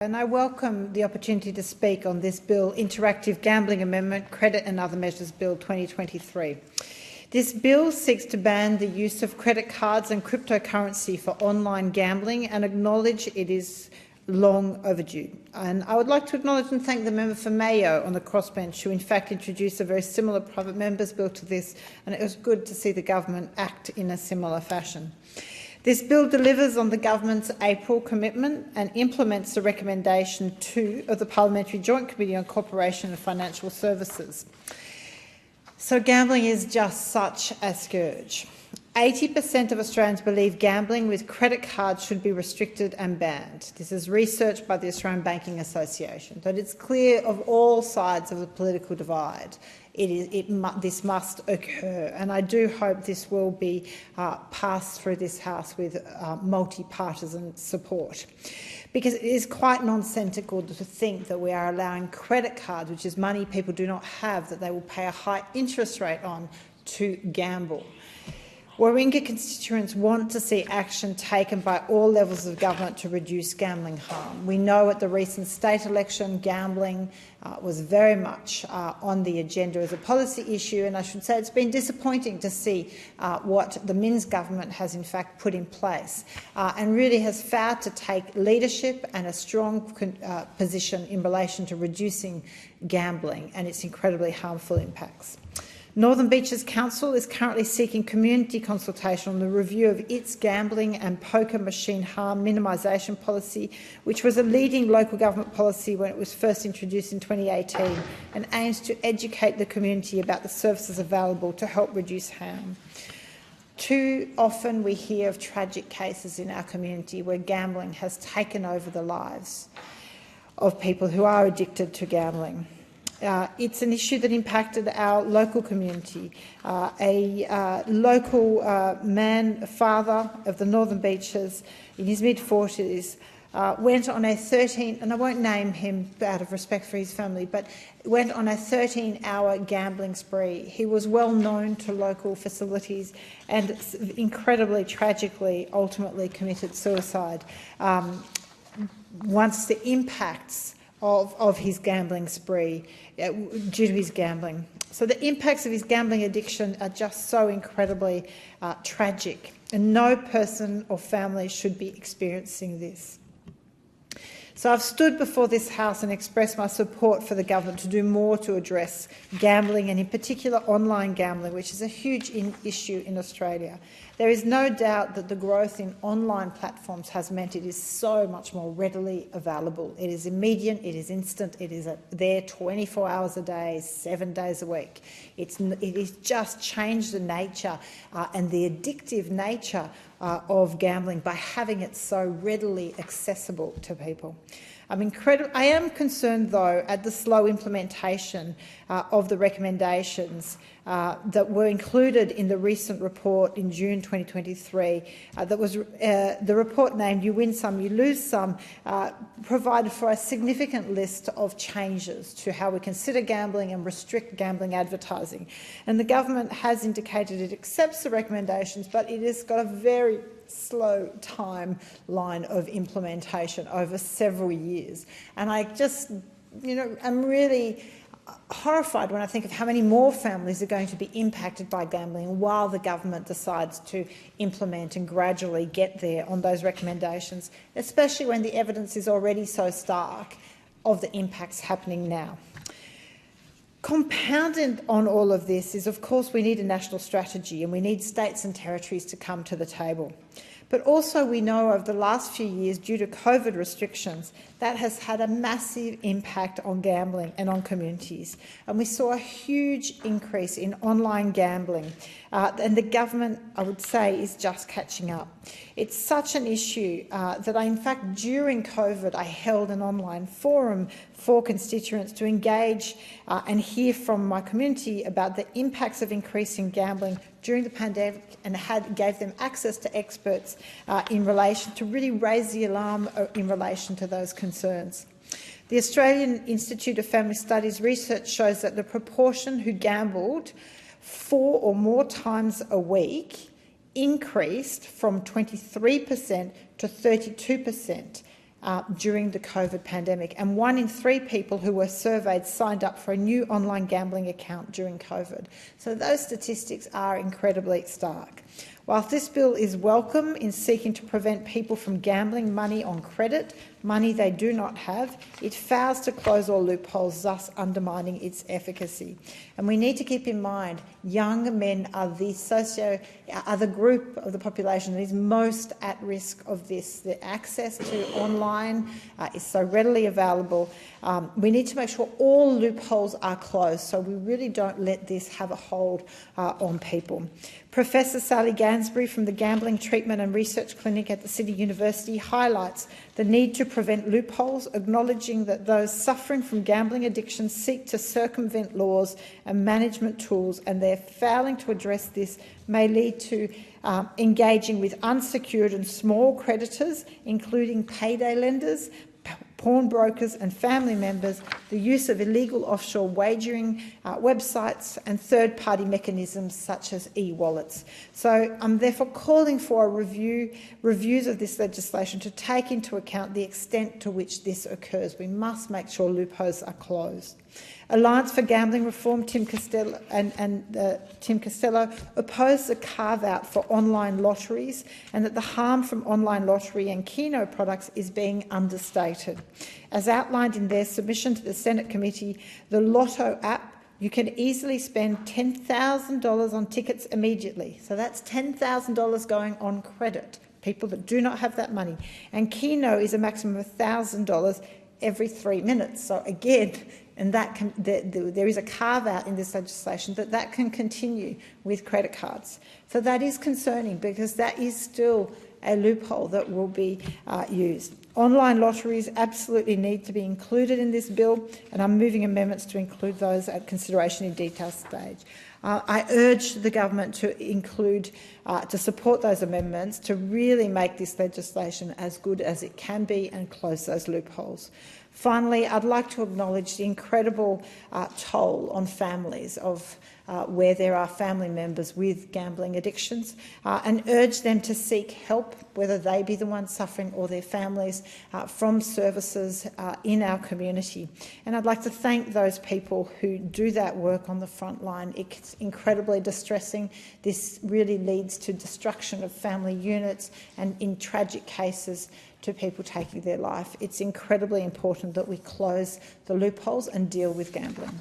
And I welcome the opportunity to speak on this bill, Interactive Gambling Amendment, Credit and Other Measures Bill 2023. This bill seeks to ban the use of credit cards and cryptocurrency for online gambling and acknowledge it is long overdue. And I would like to acknowledge and thank the member for Mayo on the crossbench, who in fact introduced a very similar private members bill to this, and it was good to see the government act in a similar fashion. This bill delivers on the government's April commitment and implements the recommendation 2 of the Parliamentary Joint Committee on Corporation and Financial Services. So gambling is just such a scourge. 80% of Australians believe gambling with credit cards should be restricted and banned. This is research by the Australian Banking Association. But it's clear of all sides of the political divide this must occur, and I do hope this will be passed through this House with multipartisan support, because it is quite nonsensical to think that we are allowing credit cards, which is money people do not have, that they will pay a high interest rate on, to gamble. Warringah constituents want to see action taken by all levels of government to reduce gambling harm. We know at the recent state election, gambling was very much on the agenda as a policy issue, and I should say it's been disappointing to see what the Minns government has in fact put in place and really has failed to take leadership and a strong position in relation to reducing gambling and its incredibly harmful impacts. Northern Beaches Council is currently seeking community consultation on the review of its gambling and poker machine harm minimisation policy, which was a leading local government policy when it was first introduced in 2018 and aims to educate the community about the services available to help reduce harm. Too often we hear of tragic cases in our community where gambling has taken over the lives of people who are addicted to gambling. It's an issue that impacted our local community. A local father of the Northern Beaches in his mid-40s went on a 13, and I won't name him out of respect for his family, but went on a 13-hour gambling spree. He was well known to local facilities and incredibly tragically ultimately committed suicide once the impacts of his gambling spree due to his gambling. So the impacts of his gambling addiction are just so incredibly tragic, and no person or family should be experiencing this. So I've stood before this House and expressed my support for the government to do more to address gambling, and in particular online gambling, which is a huge issue in Australia. There is no doubt that the growth in online platforms has meant it is so much more readily available. It is immediate, it is instant, it is there 24 hours a day, 7 days a week. It has just changed the nature and the addictive nature of gambling by having it so readily accessible to people. I am concerned, though, at the slow implementation of the recommendations that were included in the recent report in June 2023. That was the report named "You Win Some, You Lose Some," provided for a significant list of changes to how we consider gambling and restrict gambling advertising. And the government has indicated it accepts the recommendations, but it has got a very slow timeline of implementation over several years. And I just, I'm really horrified when I think of how many more families are going to be impacted by gambling while the government decides to implement and gradually get there on those recommendations, especially when the evidence is already so stark of the impacts happening now. Compounded on all of this is, of course, we need a national strategy, and we need states and territories to come to the table. But also we know over the last few years, due to COVID restrictions, that has had a massive impact on gambling and on communities. And we saw a huge increase in online gambling. And the government, I would say, is just catching up. It's such an issue that in fact, during COVID, I held an online forum for constituents to engage and hear from my community about the impacts of increasing gambling during the pandemic, and gave them access to experts in relation to really raise the alarm in relation to those concerns. The Australian Institute of Family Studies research shows that the proportion who gambled 4 or more times a week increased from 23% to 32%. during the COVID pandemic, and 1 in 3 people who were surveyed signed up for a new online gambling account during COVID. So those statistics are incredibly stark. While this bill is welcome in seeking to prevent people from gambling money on credit, money they do not have, it fails to close all loopholes, thus undermining its efficacy. And we need to keep in mind young men are the group of the population that is most at risk of this. The access to online is so readily available. We need to make sure all loopholes are closed so we really don't let this have a hold on people. Professor Sally Gansbury from the Gambling Treatment and Research Clinic at the City University highlights the need to prevent loopholes, acknowledging that those suffering from gambling addiction seek to circumvent laws and management tools, and their failing to address this may lead to engaging with unsecured and small creditors, including payday lenders, pawnbrokers and family members, the use of illegal offshore wagering websites and third-party mechanisms such as e-wallets. So I'm therefore calling for reviews of this legislation to take into account the extent to which this occurs. We must make sure loopholes are closed. Alliance for Gambling Reform, Tim Costello opposed the carve-out for online lotteries and that the harm from online lottery and Keno products is being understated. As outlined in their submission to the Senate committee, the Lotto app, you can easily spend $10,000 on tickets immediately. So that's $10,000 going on credit, people that do not have that money. And Keno is a maximum of $1,000 every 3 minutes. So again, and there is a carve-out in this legislation that can continue with credit cards. So that is concerning because that is still a loophole that will be used. Online lotteries absolutely need to be included in this bill, and I'm moving amendments to include those at consideration in detail stage. I urge the government to support those amendments to really make this legislation as good as it can be and close those loopholes. Finally, I'd like to acknowledge the incredible toll on families of where there are family members with gambling addictions and urge them to seek help, whether they be the ones suffering or their families, from services in our community. And I'd like to thank those people who do that work on the front line. It's incredibly distressing. This really leads to destruction of family units and, in tragic cases, to people taking their life. It's incredibly important that we close the loopholes and deal with gambling.